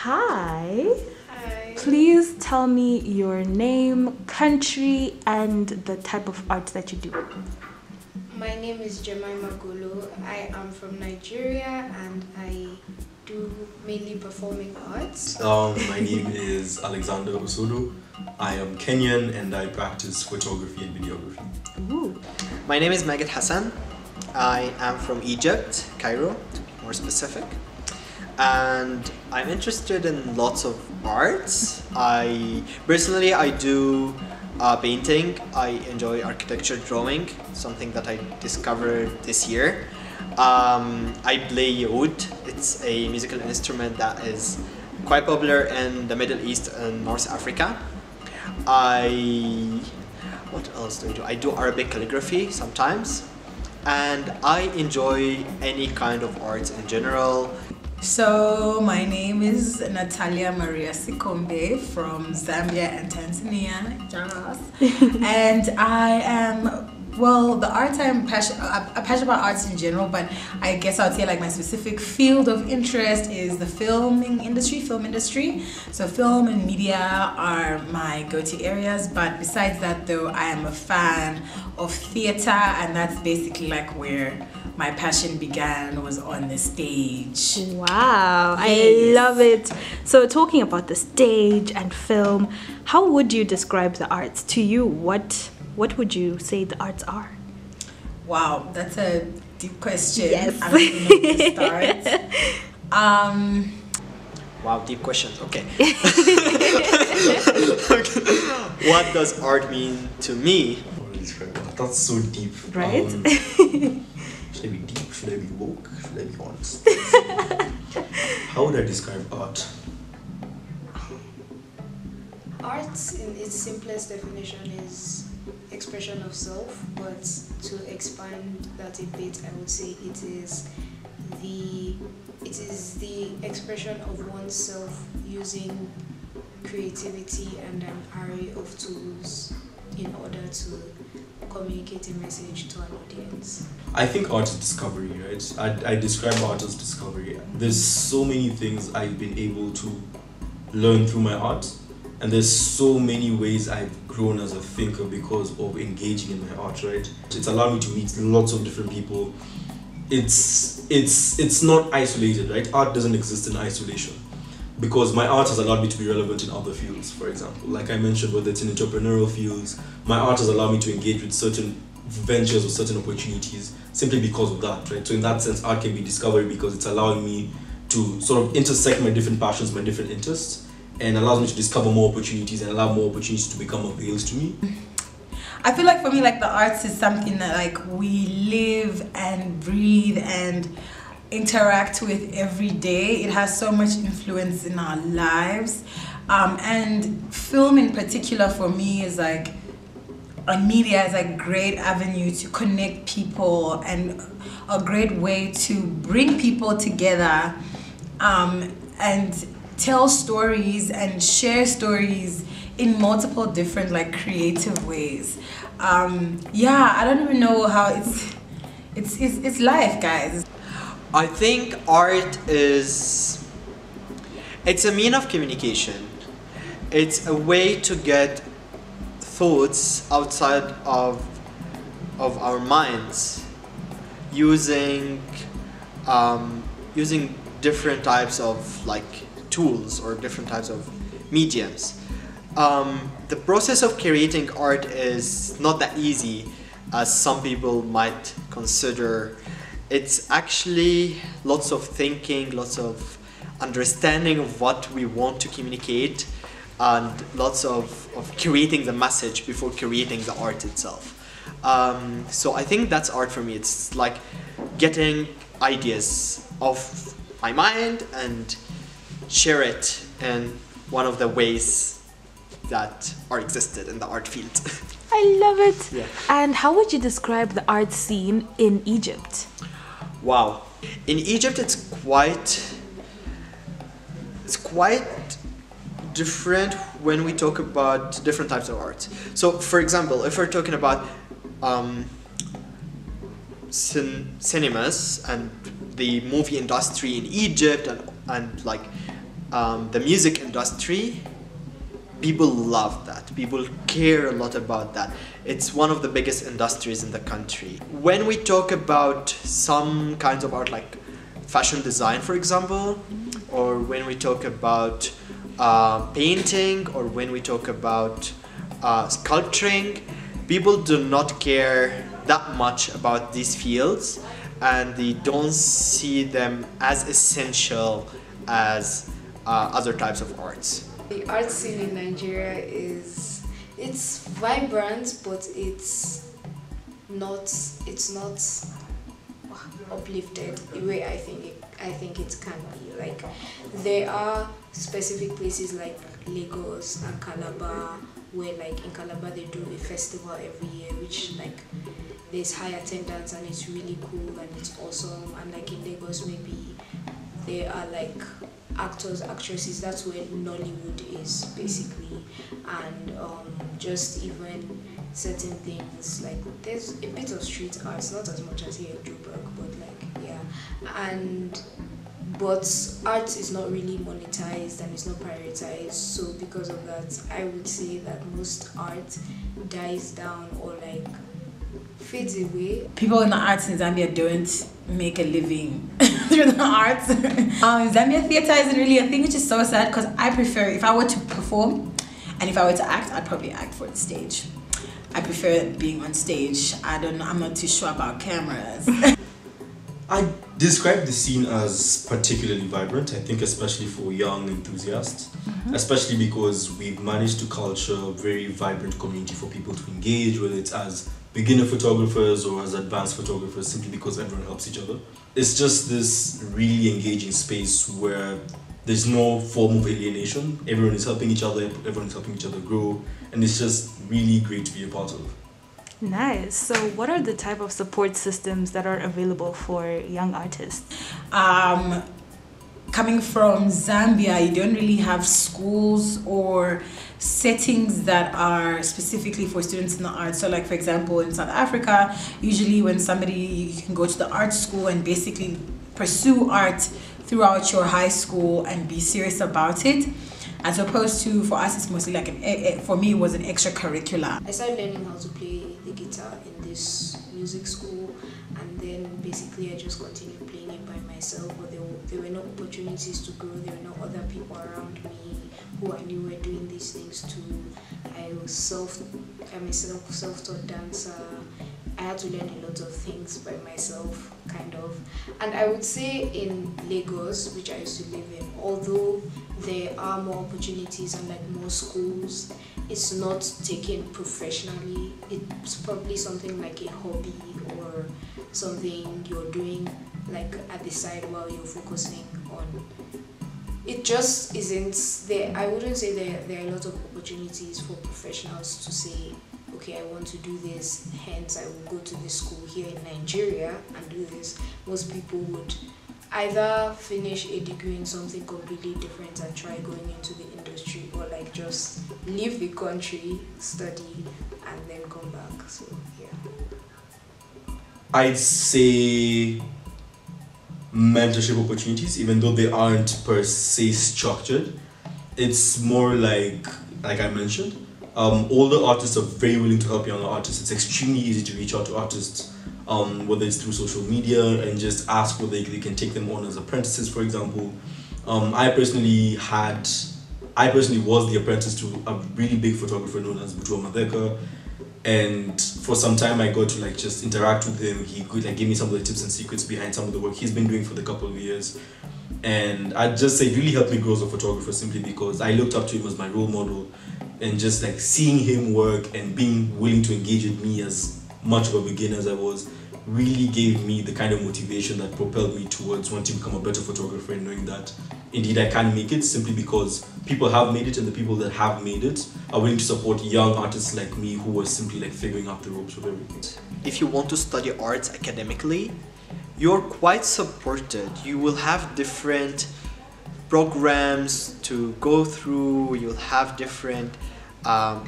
Hi. Hi. Please tell me your name, country, and the type of art that you do. My name is Jemimah Golo. I am from Nigeria and I do mainly performing arts. My name is Alexander Osodo. I am Kenyan and I practice photography and videography. Ooh. My name is m.a.a.hassan. I am from Egypt, Cairo to be more specific. And I'm interested in lots of arts. Personally I do painting. I enjoy architecture drawing, something that I discovered this year. I play oud. It's a musical instrument that is quite popular in the Middle East and North Africa. What else do I do? I do Arabic calligraphy sometimes. And I enjoy any kind of arts in general. So my name is Natalia Sikombe from Zambia and Tanzania, and I am, well, the arts I'm passionate about arts in general, but I guess I would say like my specific field of interest is the film industry. So film and media are my go-to areas, but besides that though, I am a fan of theater, and that's basically like where my passion began, was on the stage. Wow, Yes. I love it. So talking about the stage and film, how would you describe the arts to you? What would you say the arts are? Wow, that's a deep question. Yes. I don't know where to start. Wow, deep questions. Okay. What does art mean to me? That's so deep. Right? Should I be deep? Should I be woke? Should I be honest? How would I describe art? Art in its simplest definition is expression of self, but to expand that a bit, I would say it is the expression of oneself using creativity and an array of tools in order to communicate a message to an audience. I think art is discovery, right? I describe art as discovery. There's so many things I've been able to learn through my art, and there's so many ways I've grown as a thinker because of engaging in my art, right? It's allowed me to meet lots of different people. It's not isolated, right? Art doesn't exist in isolation, because my art has allowed me to be relevant in other fields. For example, like I mentioned, whether it's in entrepreneurial fields, my art has allowed me to engage with certain ventures or certain opportunities simply because of that, right? So in that sense, art can be discovery because it's allowing me to sort of intersect my different passions, my different interests, and allows me to discover more opportunities and allow more opportunities to become avails to me. I feel like for me, like the arts is something that like we live and breathe and interact with every day. It has so much influence in our lives, and film in particular for me is like, media is a great avenue to connect people and a great way to bring people together, and tell stories and share stories in multiple different like creative ways. Yeah, I don't even know how it's life, guys. I think art it's a mean of communication. It's a way to get thoughts outside of our minds using different types of like tools or different types of mediums. The process of creating art is not that easy as some people might consider. It's actually lots of thinking, lots of understanding of what we want to communicate, and lots of creating the message before creating the art itself. So I think that's art for me. It's like getting ideas off my mind and share it in one of the ways that are existed in the art field. I love it. Yeah. And how would you describe the art scene in Egypt? Wow. In Egypt it's quite different when we talk about different types of art. So for example, if we're talking about cinemas and the movie industry in Egypt and like the music industry, people love that. People care a lot about that. It's one of the biggest industries in the country. When we talk about some kinds of art like fashion design, for example, or when we talk about painting, or when we talk about sculpturing, people do not care that much about these fields, and they don't see them as essential as other types of arts. The art scene in Nigeria it's vibrant, but it's not uplifted the way I think it can be. Like, there are specific places like Lagos and Calabar, where like in Calabar they do a festival every year, which like there's high attendance and it's really cool and it's awesome. And like in Lagos, maybe there are like actors, actresses, that's where Nollywood is basically. And just even certain things, like there's a bit of street arts, not as much as here in Joburg, but like, yeah. But art is not really monetized and it's not prioritized, so because of that, I would say that most art dies down or like fades away. People in the arts in Zambia don't make a living through the arts. Zambia theatre isn't really a thing, which is so sad, because I prefer, if I were to perform and if I were to act, I'd probably act for the stage. I prefer being on stage. I'm not too sure about cameras. I describe the scene as particularly vibrant, I think, especially for young enthusiasts, especially because we've managed to culture a very vibrant community for people to engage, whether it's as beginner photographers or as advanced photographers, simply because everyone helps each other. It's just this really engaging space where there's no form of alienation. Everyone is helping each other, everyone is helping each other grow, and it's just really great to be a part of. Nice. So what are the type of support systems that are available for young artists? Coming from Zambia, you don't really have schools or settings that are specifically for students in the arts. So like, for example, in South Africa, usually when you can go to the art school and basically pursue art throughout your high school and be serious about it, as opposed to, for us, it's mostly like for me, it was an extracurricular. I started learning how to play the guitar in this music school, and then basically I just continued playing it by myself, but there were no opportunities to grow. There were no other people around me who I knew were doing these things too. I'm a self-taught dancer. I had to learn a lot of things by myself, kind of. And I would say in Lagos, which I used to live in, although there are more opportunities and like more schools, it's not taken professionally. It's probably something like a hobby or something you're doing like at the side while you're focusing on. It just isn't there. I wouldn't say there are a lot of opportunities for professionals to say, okay, I want to do this, hence I will go to this school here in Nigeria and do this. Most people would either finish a degree in something completely different and try going into the industry, or like just leave the country, study, and then come back. So yeah, I'd say mentorship opportunities, even though they aren't per se structured. It's more like I mentioned, older artists are very willing to help younger artists. It's extremely easy to reach out to artists, whether it's through social media, and just ask whether they can take them on as apprentices, for example. I personally was the apprentice to a really big photographer known as m.a.a.hassan, and for some time I got to just interact with him. He could give me some of the tips and secrets behind some of the work he's been doing for the couple of years, and I'd just say it really helped me grow as a photographer, simply because I looked up to him as my role model, and just seeing him work and being willing to engage with me as much of a beginner as I was really gave me the kind of motivation that propelled me towards wanting to become a better photographer, and knowing that indeed I can make it, simply because people have made it, and the people that have made it are willing to support young artists like me who are simply figuring out the ropes of everything. If you want to study arts academically, you're quite supported. You will have different programs to go through, you'll have different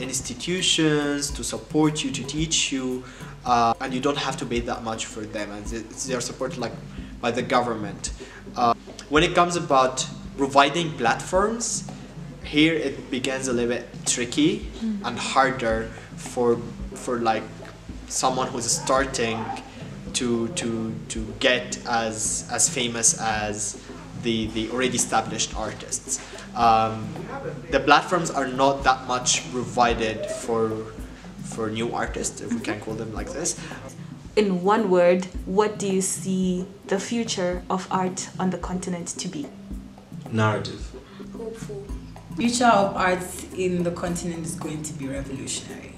institutions to support you, to teach you, and you don't have to pay that much for them, and they're supported by the government. When it comes about providing platforms, here it begins a little bit tricky and harder for like someone who's starting to get as famous as the already established artists. The platforms are not that much provided for new artists, if we can call them like this. In one word, what do you see the future of art on the continent to be? Narrative. Hopeful. Future of arts in the continent is going to be revolutionary.